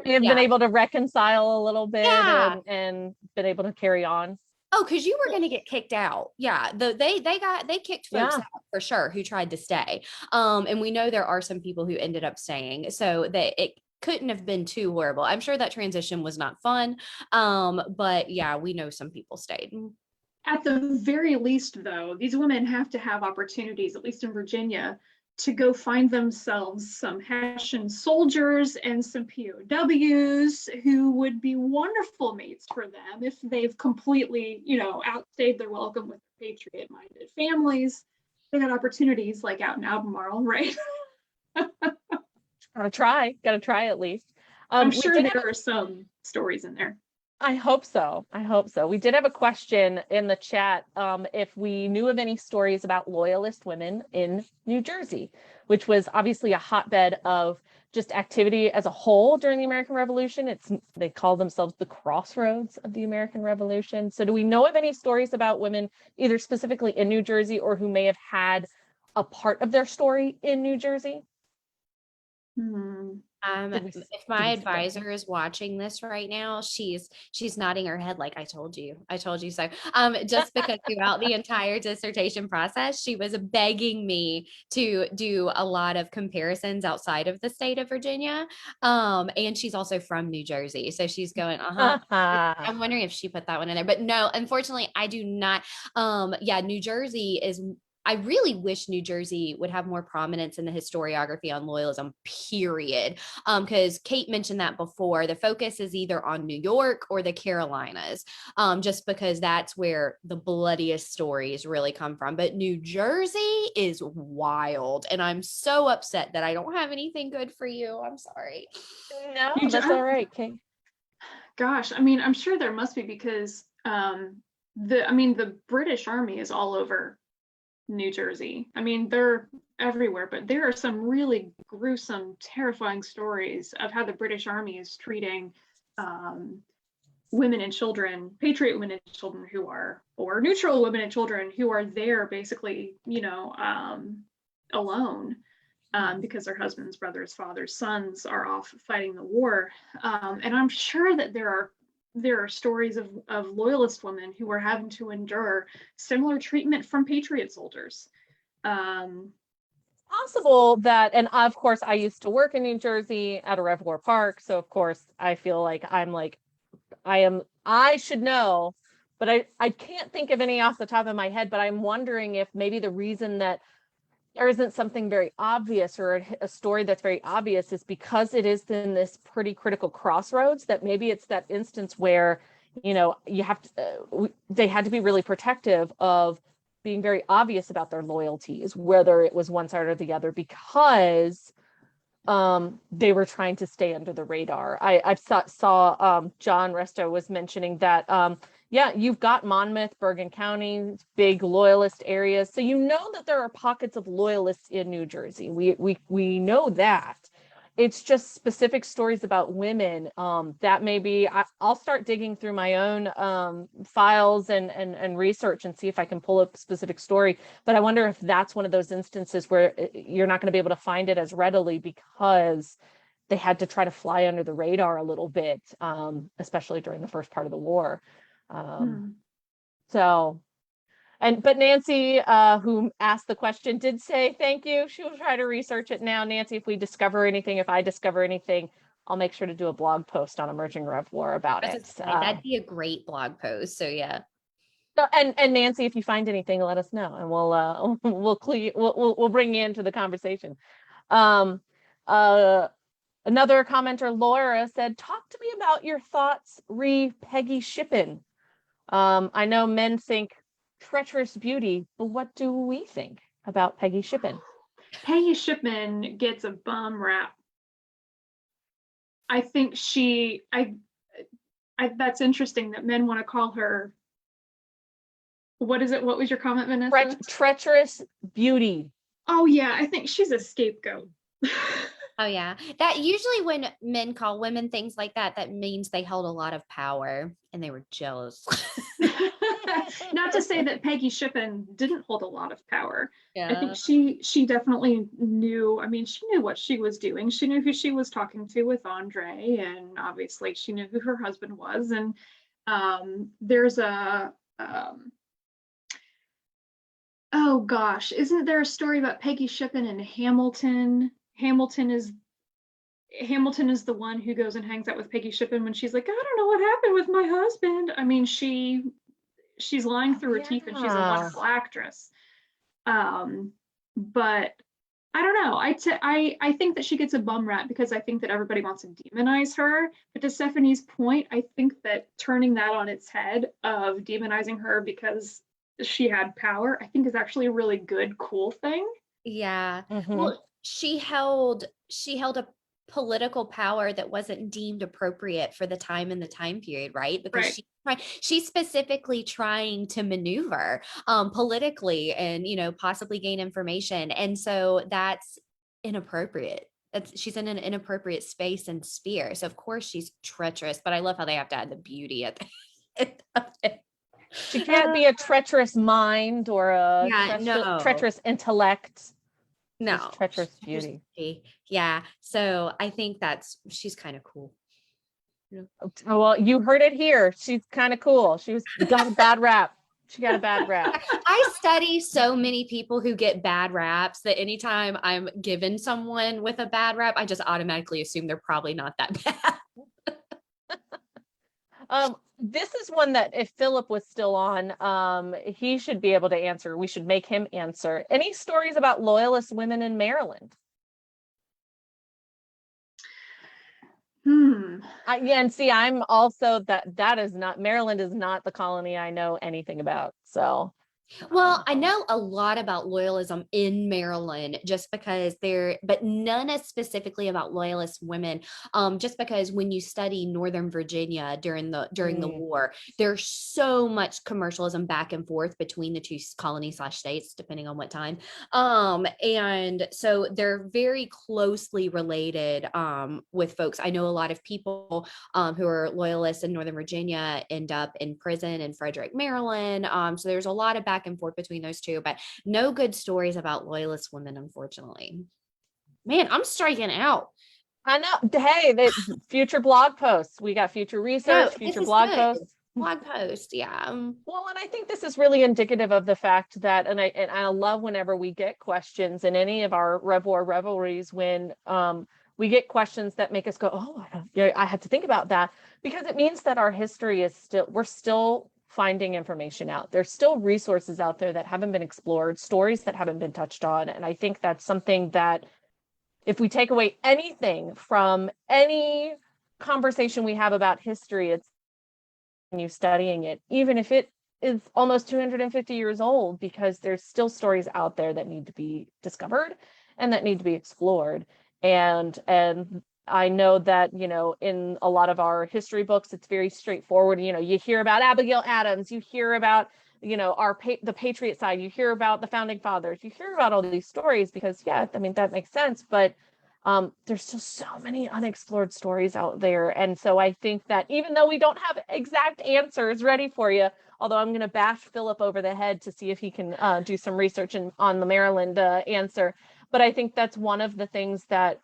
may have been able to reconcile a little bit and been able to carry on. Oh, because you were going to get kicked out. Yeah, they kicked folks out for sure who tried to stay. And we know there are some people who ended up staying, so that it couldn't have been too horrible. I'm sure that transition was not fun. But yeah, we know some people stayed. At the very least, though, these women have to have opportunities, at least in Virginia, to go find themselves some Hessian soldiers and some POWs who would be wonderful mates for them if they've completely, outstayed their welcome with patriot-minded families. They got opportunities like out in Albemarle, right? Gotta try at least. I'm sure there are some stories in there. I hope so. We did have a question in the chat if we knew of any stories about Loyalist women in New Jersey, which was obviously a hotbed of just activity as a whole during the American Revolution. They call themselves the crossroads of the American Revolution. So do we know of any stories about women either specifically in New Jersey or who may have had a part of their story in New Jersey? If my advisor is watching this right now, she's nodding her head like, I told you so. Just because throughout the entire dissertation process, she was begging me to do a lot of comparisons outside of the state of Virginia. And she's also from New Jersey. So she's going, I'm wondering if she put that one in there, but no, unfortunately I do not. New Jersey is, I really wish New Jersey would have more prominence in the historiography on loyalism, period. Because Kate mentioned that before. The focus is either on New York or the Carolinas, just because that's where the bloodiest stories really come from. But New Jersey is wild, and I'm so upset that I don't have anything good for you. I'm sorry. No, You that's ju- all right, Kate. Gosh, I mean, I'm sure there must be because the British Army is all over New Jersey. I mean, they're everywhere, but there are some really gruesome, terrifying stories of how the British Army is treating women and children, Patriot women and children or neutral women and children who are there basically, alone because their husbands, brothers, fathers, sons are off fighting the war. And I'm sure that there are stories of loyalist women who are having to endure similar treatment from Patriot soldiers. Possible that, and of course, I used to work in New Jersey at a Reservoir Park, so of course, I feel like I should know, but I can't think of any off the top of my head, but I'm wondering if maybe the reason that there isn't something very obvious or a story that's very obvious is because it is in this pretty critical crossroads, that maybe it's that instance where, you have to, they had to be really protective of being very obvious about their loyalties, whether it was one side or the other, because they were trying to stay under the radar. I saw John Resto was mentioning that you've got Monmouth, Bergen County, big loyalist areas, so that there are pockets of loyalists in New Jersey. We know that. It's just specific stories about women that maybe I'll start digging through my own files and research and see if I can pull up a specific story. But I wonder if that's one of those instances where you're not going to be able to find it as readily because they had to try to fly under the radar a little bit, especially during the first part of the war. But Nancy, who asked the question, did say thank you. She'll try to research it now. Nancy, if I discover anything, I'll make sure to do a blog post on Emerging Rev War about it. That'd be a great blog post. So yeah. And Nancy, if you find anything, let us know, and we'll bring you into the conversation. Another commenter, Laura, said, "Talk to me about your thoughts re Peggy Shippen. I know men think Treacherous Beauty, but what do we think about Peggy Shippen?" Peggy Shippen gets a bum rap. I think that's interesting that men want to call her. What is it? What was your comment, Vanessa? Treacherous Beauty. Oh yeah, I think she's a scapegoat. Oh yeah, that usually when men call women things like that, that means they held a lot of power and they were jealous. Not to say that Peggy Shippen didn't hold a lot of power. Yeah. I think she definitely knew. I mean, she knew what she was doing. She knew who she was talking to with Andre, and obviously she knew who her husband was. And there's a oh gosh, isn't there a story about Peggy Shippen and Hamilton? Hamilton is the one who goes and hangs out with Peggy Shippen when she's like, I don't know what happened with my husband. I mean, she's lying through her teeth and she's a wonderful actress. But I don't know. I think that she gets a bum rap because I think that everybody wants to demonize her. But to Stephanie's point, I think that turning that on its head of demonizing her because she had power, I think is actually a really good, cool thing. Yeah. Mm-hmm. Well, she held a political power that wasn't deemed appropriate for the time and the time period, right? Because she's specifically trying to maneuver politically and possibly gain information, and so that's inappropriate. She's in an inappropriate space and sphere, so of course she's treacherous. But I love how they have to add the beauty at the end of it. She can't be a treacherous mind or a treacherous intellect. No, she's Treacherous Beauty. Yeah, so I think she's kind of cool. Well, you heard it here. She's kind of cool. She got a bad rap. She got a bad rap. I study so many people who get bad raps that anytime I'm given someone with a bad rap, I just automatically assume they're probably not that bad. This is one that if Philip was still on, he should be able to answer. We should make him answer. Any stories about Loyalist women in Maryland? Yeah, and see, I'm also that is not, Maryland is not the colony I know anything about. So Well, I know a lot about loyalism in Maryland just because but none as specifically about loyalist women. Just because when you study Northern Virginia during the war, there's so much commercialism back and forth between the two colony/states, depending on what time. And so they're very closely related with folks. I know a lot of people who are loyalists in Northern Virginia end up in prison in Frederick, Maryland. So there's a lot of back and forth between those two, but no good stories about loyalist women, unfortunately. Man, I'm striking out. I know. Hey, the future blog posts. We got future research, future blog posts. Blog post, yeah. Well, and I think this is really indicative of the fact that, and I love whenever we get questions in any of our Rev War revelries when we get questions that make us go, oh, I had to think about that, because it means that our history is we're still finding information out. There's still resources out there that haven't been explored, stories that haven't been touched on. And I think that's something that if we take away anything from any conversation we have about history, it's you studying it, even if it is almost 250 years old, because there's still stories out there that need to be discovered and that need to be explored. And I know that, in a lot of our history books, it's very straightforward. You hear about Abigail Adams, you hear about, the Patriot side, you hear about the founding fathers, you hear about all these stories because, that makes sense. But there's still so many unexplored stories out there. And so I think that even though we don't have exact answers ready for you, although I'm going to bash Philip over the head to see if he can do some research on the Maryland answer. But I think that's one of the things that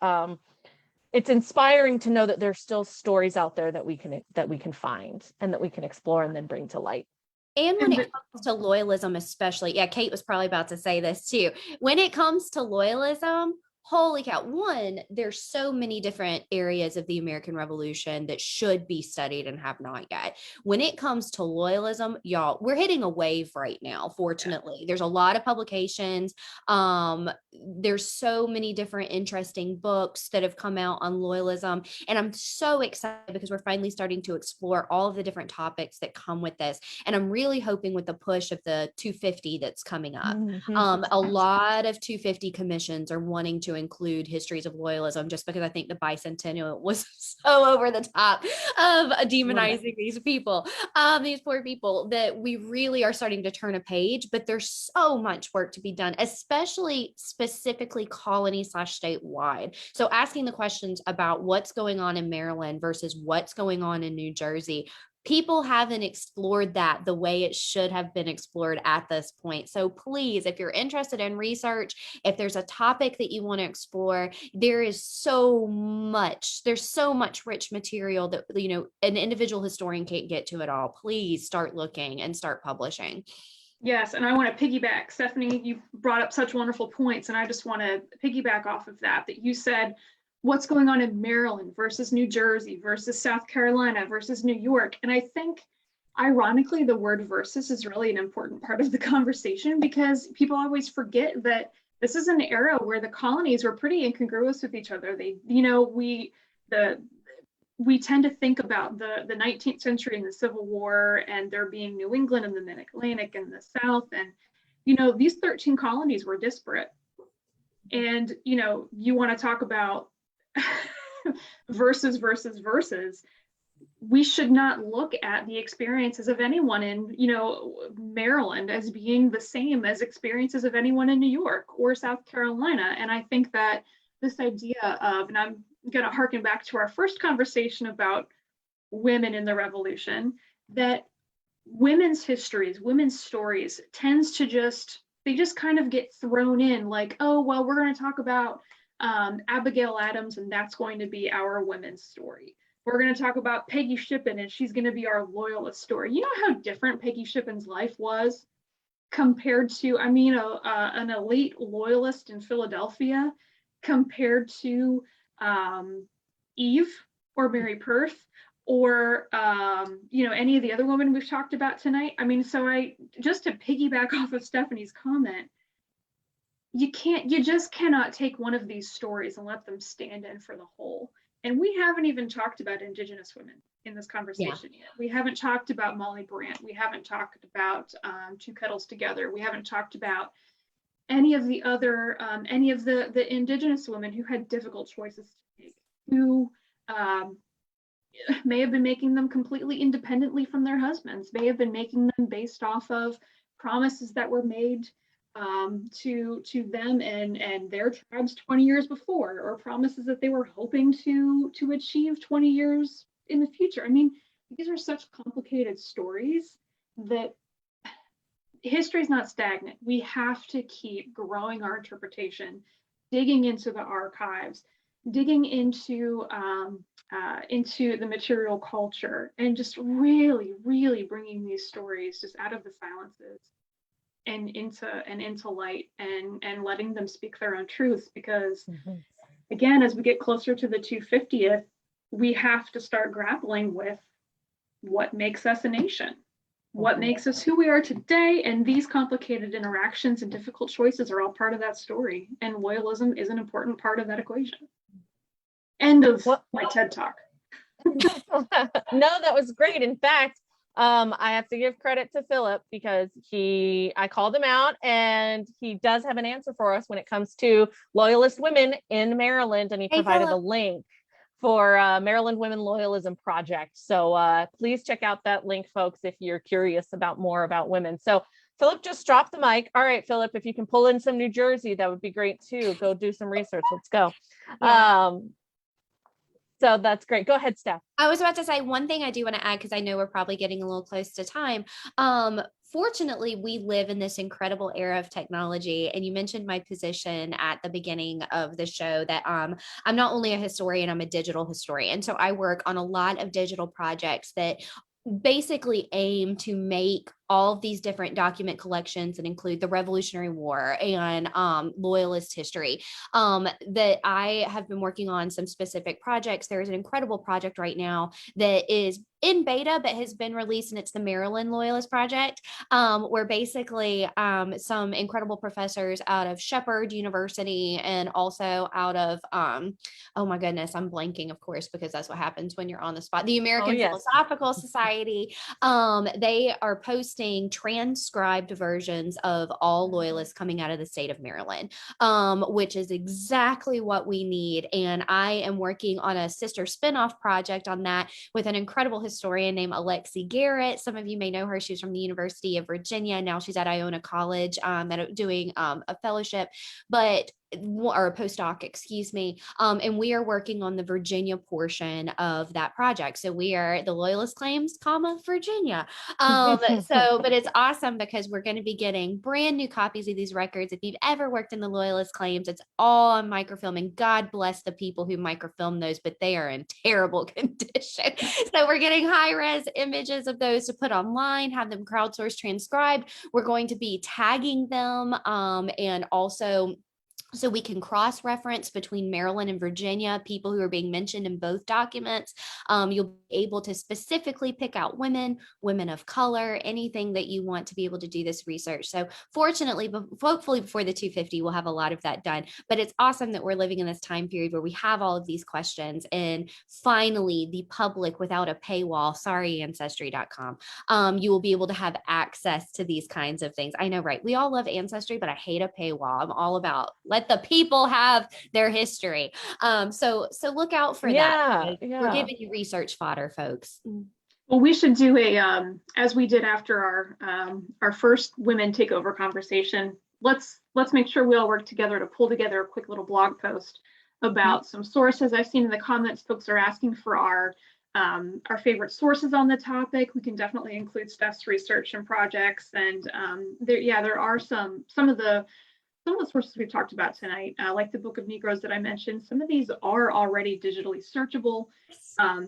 it's inspiring to know that there's still stories out there that we can find and that we can explore and then bring to light. And when it comes to loyalism, especially, Kate was probably about to say this too. When it comes to loyalism, holy cow. One, there's so many different areas of the American Revolution that should be studied and have not yet. When it comes to loyalism, y'all, we're hitting a wave right now, fortunately. There's a lot of publications. There's so many different interesting books that have come out on loyalism. And I'm so excited because we're finally starting to explore all of the different topics that come with this. And I'm really hoping with the push of the 250 that's coming up, a lot of 250 commissions are wanting to include histories of loyalism, just because I think the bicentennial was so over the top of demonizing these people, these poor people, that we really are starting to turn a page. But there's so much work to be done, especially specifically colony/statewide. So asking the questions about what's going on in Maryland versus what's going on in New Jersey, people haven't explored that the way it should have been explored at this point. So please, if you're interested in research, if there's a topic that you want to explore, there's so much rich material that, an individual historian can't get to it all. Please start looking and start publishing. Yes, and I want to piggyback. Stephanie, you brought up such wonderful points, and I just want to piggyback off of that you said, what's going on in Maryland versus New Jersey versus South Carolina versus New York. And I think, ironically, the word versus is really an important part of the conversation, because people always forget that this is an era where the colonies were pretty incongruous with each other. We tend to think about the 19th century and the Civil War and there being New England and the Mid-Atlantic and the South. And, these 13 colonies were disparate. And, you want to talk about versus, we should not look at the experiences of anyone in, Maryland as being the same as experiences of anyone in New York or South Carolina. And I think that this idea of, and I'm going to harken back to our first conversation about women in the Revolution, that women's histories, women's stories tends to just kind of get thrown in like, oh, well, we're going to talk about Abigail Adams, and that's going to be our women's story. We're going to talk about Peggy Shippen, and she's going to be our loyalist story. You know how different Peggy Shippen's life was compared to, an elite loyalist in Philadelphia compared to Eve or Mary Perth or any of the other women we've talked about tonight. I mean, so just to piggyback off of Stephanie's comment, you just cannot take one of these stories and let them stand in for the whole. And we haven't even talked about Indigenous women in this conversation yet. We haven't talked about Molly Brandt. We haven't talked about Two Kettles Together. We haven't talked about any of the other, any of the Indigenous women who had difficult choices to make, who may have been making them completely independently from their husbands, may have been making them based off of promises that were made to them and their tribes 20 years before, or promises that they were hoping to achieve 20 years in the future. I mean, these are such complicated stories that history is not stagnant. We have to keep growing our interpretation, digging into the archives, digging into the material culture, and just really bringing these stories just out of the silences and into light, and letting them speak their own truths. Because again, as we get closer to the 250th, we have to start grappling with what makes us a nation, what makes us who we are today. And these complicated interactions and difficult choices are all part of that story, and loyalism is an important part of that equation. End of my TED Talk. No, that was great. In fact, I have to give credit to Philip, because I called him out, and he does have an answer for us when it comes to Loyalist Women in Maryland, and he provided a link for Maryland Women Loyalism Project. So please check out that link, folks, if you're curious about more about women. So Philip just dropped the mic. All right, Philip, if you can pull in some New Jersey, that would be great too. Go do some research. Let's go. Yeah. So that's great. Go ahead, Steph. I was about to say one thing I do want to add, because I know we're probably getting a little close to time. Fortunately, we live in this incredible era of technology. And you mentioned my position at the beginning of the show, that I'm not only a historian, I'm a digital historian. So I work on a lot of digital projects that basically aim to make all of these different document collections that include the Revolutionary War and Loyalist history, that I have been working on some specific projects. There's an incredible project right now that is in beta but has been released, and it's the Maryland Loyalist Project, where basically some incredible professors out of Shepherd University and also out of oh my goodness, I'm blanking, of course, because that's what happens when you're on the spot, the American Philosophical Society, they are posting transcribed versions of all Loyalists coming out of the state of Maryland, which is exactly what we need. And I am working on a sister spinoff project on that with an incredible historian named Alexi Garrett. Some of you may know her. She's from the University of Virginia. Now she's at Iona College doing a fellowship, or a postdoc, excuse me. And we are working on the Virginia portion of that project. So we are the Loyalist claims, Virginia. But it's awesome because we're going to be getting brand new copies of these records. If you've ever worked in the Loyalist claims, it's all on microfilm, and God bless the people who microfilm those, but they are in terrible condition. So we're getting high-res images of those to put online, have them crowdsourced, transcribed. We're going to be tagging them, and also so we can cross-reference between Maryland and Virginia, people who are being mentioned in both documents. You'll be able to specifically pick out women of color, anything that you want to be able to do this research. So fortunately, hopefully before the 250, we'll have a lot of that done. But it's awesome that we're living in this time period where we have all of these questions, and finally the public, without a paywall, sorry, Ancestry.com, you will be able to have access to these kinds of things. I know, right? We all love Ancestry, but I hate a paywall. I'm all about let the people have their history. So look out for that. We're giving you research fodder, folks. Well, we should do as we did after our first women takeover conversation. Let's make sure we all work together to pull together a quick little blog post about some sources. I've seen in the comments folks are asking for our favorite sources on the topic. We can definitely include Steph's research and projects, and there are some of the sources we've talked about tonight, like the Book of Negroes that I mentioned. Some of these are already digitally searchable.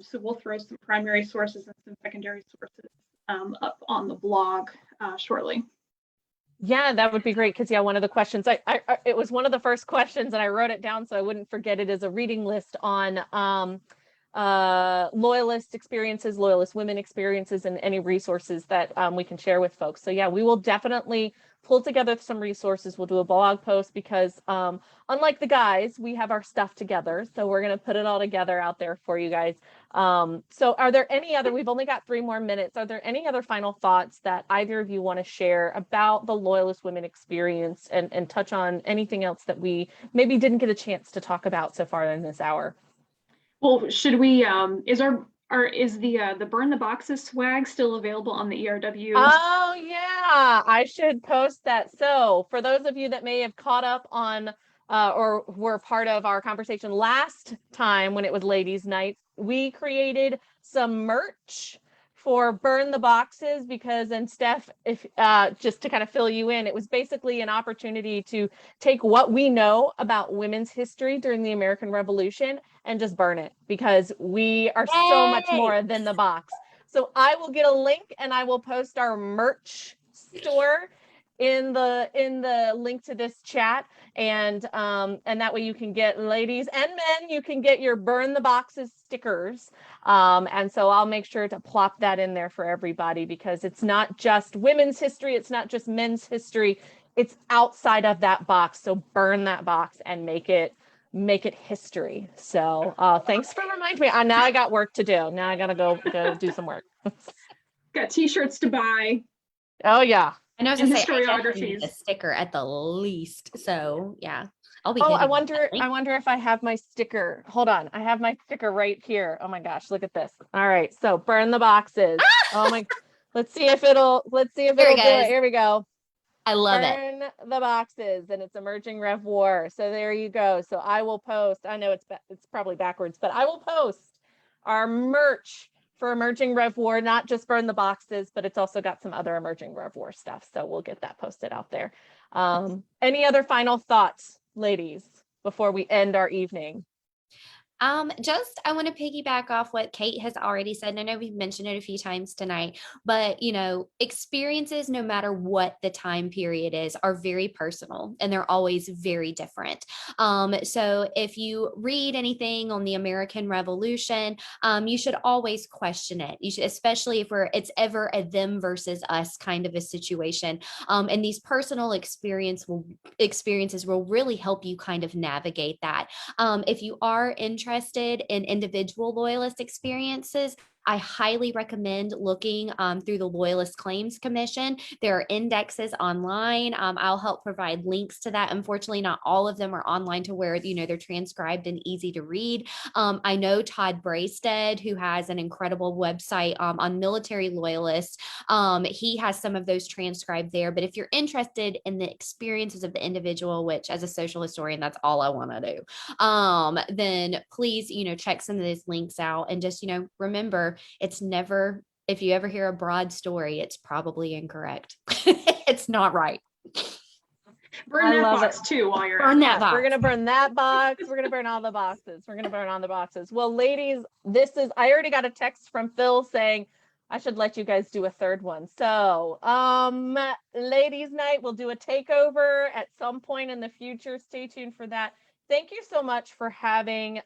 So we'll throw some primary sources and some secondary sources up on the blog shortly. Yeah, that would be great, because one of the questions, it was one of the first questions, and I wrote it down so I wouldn't forget it, is a reading list on loyalist experiences, loyalist women experiences, and any resources that we can share with folks. So yeah, we will definitely pull together some resources. We'll do a blog post because unlike the guys, we have our stuff together. So we're going to put it all together out there for you guys. So are there any other, we've only got 3 more minutes. Are there any other final thoughts that either of you want to share about the Loyalist Women experience and touch on anything else that we maybe didn't get a chance to talk about so far in this hour? Well, should we, is the Burn the Boxes swag still available on the ERW? Oh yeah, I should post that. So for those of you that may have caught up on or were part of our conversation last time when it was ladies' night, we created some merch for Burn the Boxes because, and Steph, if just to kind of fill you in, it was basically an opportunity to take what we know about women's history during the American Revolution and just burn it because we are so much more than the box. So I will get a link and I will post our merch store in the link to this chat, and that way you can get, ladies and men, you can get your Burn the Boxes stickers, and so I'll make sure to plop that in there for everybody because it's not just women's history, it's not just men's history, it's outside of that box. So burn that box and make it history. So thanks for reminding me. Now I got work to do. Now I gotta go do some work. Got t-shirts to buy. Oh yeah. And I was And gonna say, I definitely historiographies. need a sticker at the least. So yeah, I'll be. Oh, hitting I that link. wonder if I have my sticker. Hold on. I have my sticker right here. Oh my gosh, look at this. All right. So burn the boxes. Oh my, let's see if it'll do it. Here we go. I love it. Burn the boxes, and it's Emerging Rev War. So there you go. So I will post. I know it's probably backwards, but I will post our merch for Emerging Rev War, not just Burn the Boxes, but it's also got some other Emerging Rev War stuff. So we'll get that posted out there. Any other final thoughts, ladies, before we end our evening? Just I want to piggyback off what Kate has already said. And I know we've mentioned it a few times tonight, but experiences, no matter what the time period is, are very personal and they're always very different. So if you read anything on the American Revolution, you should always question it. You should, especially if it's ever a them versus us kind of a situation. And these personal experiences will really help you kind of navigate that. If you are interested in individual loyalist experiences, I highly recommend looking through the Loyalist Claims Commission. There are indexes online. I'll help provide links to that. Unfortunately, not all of them are online to where they're transcribed and easy to read. I know Todd Braystead, who has an incredible website on military loyalists. He has some of those transcribed there. But if you're interested in the experiences of the individual, which as a social historian, that's all I want to do, then please, check some of these links out and just, remember, it's never, if you ever hear a broad story, it's probably incorrect. It's not right. Burn that box too while you're burn that box. We're gonna burn that box. We're gonna burn all the boxes. We're gonna burn all the boxes. Well, ladies, I already got a text from Phil saying I should let you guys do a third one. So ladies' night, we'll do a takeover at some point in the future. Stay tuned for that. Thank you so much for having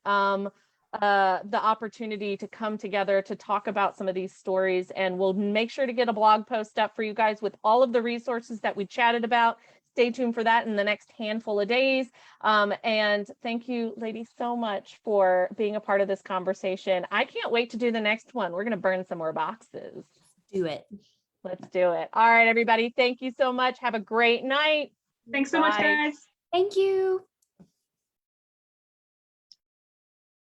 the opportunity to come together to talk about some of these stories, and we'll make sure to get a blog post up for you guys with all of the resources that we chatted about. Stay tuned for that in the next handful of days. And thank you, ladies, so much for being a part of this conversation. I can't wait to do the next one. We're going to burn some more boxes. Do it. Let's do it. All right, everybody. Thank you so much. Have a great night. Thanks so much, guys. Thank you.